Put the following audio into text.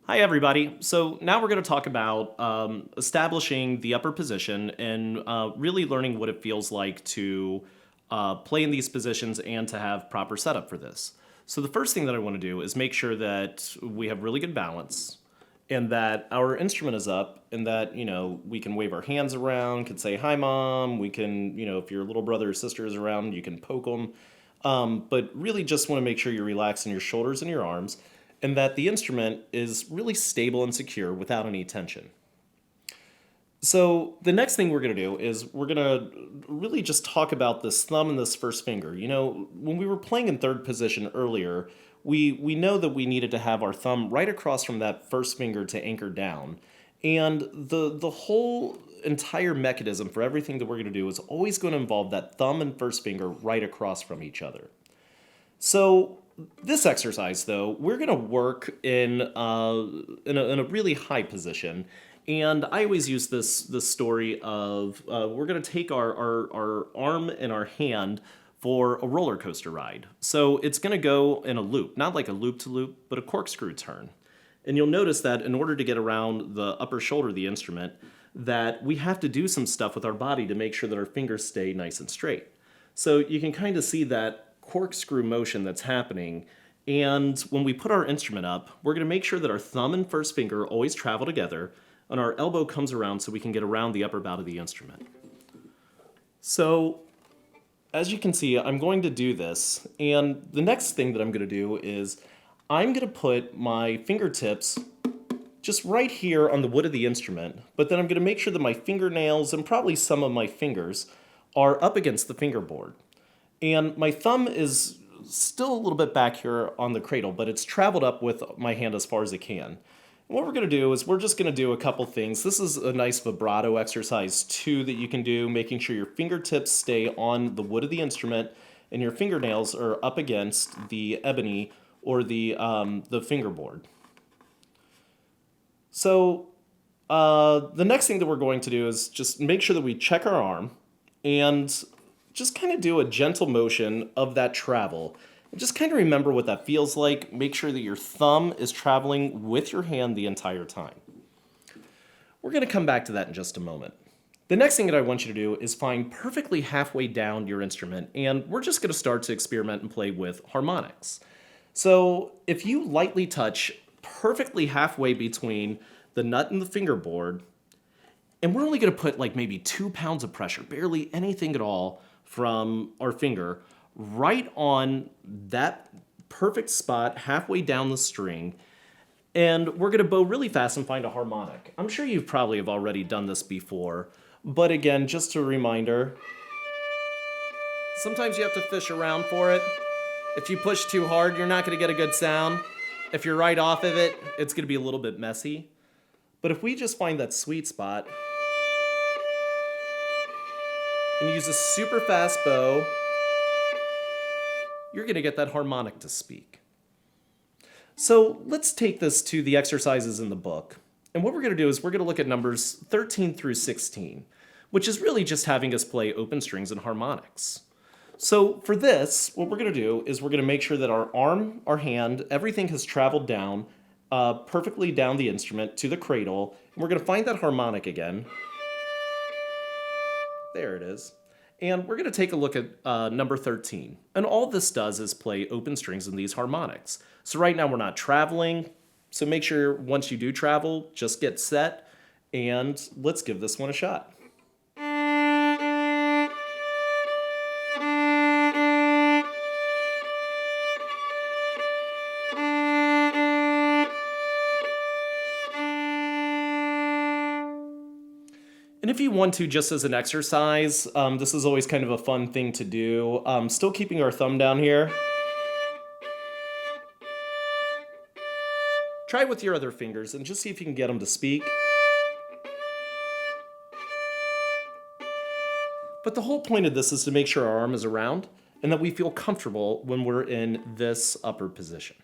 Hi, everybody. So now we're going to talk about establishing the upper position and really learning what it feels like to play in these positions and to have proper setup for this. So the first thing that I want to do is make sure that we have really good balance and that our instrument is up and that, we can wave our hands around, can say, hi, mom. We can, if your little brother or sister is around, you can poke them. But really just want to make sure you're relaxing your shoulders and your arms and that the instrument is really stable and secure without any tension. So the next thing we're going to do is we're going to really just talk about this thumb and this first finger. When we were playing in third position earlier, we know that we needed to have our thumb right across from that first finger to anchor down. And the whole entire mechanism for everything that we're going to do is always going to involve that thumb and first finger right across from each other. So this exercise, though, we're going to work in a really high position, and I always use this story of we're going to take our arm and our hand for a roller coaster ride. So it's going to go in a loop, not like a loop to loop, but a corkscrew turn. And you'll notice that in order to get around the upper shoulder of the instrument, that we have to do some stuff with our body to make sure that our fingers stay nice and straight. So you can kind of see that corkscrew motion that's happening. And when we put our instrument up, we're going to make sure that our thumb and first finger always travel together, and our elbow comes around so we can get around the upper bout of the instrument. So as you can see, I'm going to do this, and the next thing that I'm going to do is I'm going to put my fingertips just right here on the wood of the instrument, but then I'm going to make sure that my fingernails and probably some of my fingers are up against the fingerboard. And my thumb is still a little bit back here on the cradle, but it's traveled up with my hand as far as it can. And what we're going to do is we're just going to do a couple things. This is a nice vibrato exercise too that you can do, making sure your fingertips stay on the wood of the instrument and your fingernails are up against the ebony or the fingerboard. So the next thing that we're going to do is just make sure that we check our arm and just kind of do a gentle motion of that travel. And just kind of remember what that feels like. Make sure that your thumb is traveling with your hand the entire time. We're going to come back to that in just a moment. The next thing that I want you to do is find perfectly halfway down your instrument, and we're just going to start to experiment and play with harmonics. So if you lightly touch perfectly halfway between the nut and the fingerboard, and we're only going to put like maybe 2 pounds of pressure, barely anything at all, from our finger right on that perfect spot halfway down the string. And we're going to bow really fast and find a harmonic. I'm sure you probably have already done this before, but again, just a reminder, sometimes you have to fish around for it. If you push too hard, you're not going to get a good sound. If you're right off of it, it's going to be a little bit messy. But if we just find that sweet spot and use a super fast bow, you're going to get that harmonic to speak. So let's take this to the exercises in the book. And what we're going to do is we're going to look at numbers 13 through 16, which is really just having us play open strings and harmonics. So for this, what we're going to do is we're going to make sure that our arm, our hand, everything has traveled down perfectly down the instrument to the cradle. And we're going to find that harmonic again. There it is. And we're going to take a look at number 13. And all this does is play open strings in these harmonics. So right now we're not traveling. So make sure once you do travel, just get set. And let's give this one a shot. And if you want to, just as an exercise, this is always kind of a fun thing to do. Still keeping our thumb down here. Try it with your other fingers and just see if you can get them to speak. But the whole point of this is to make sure our arm is around and that we feel comfortable when we're in this upper position.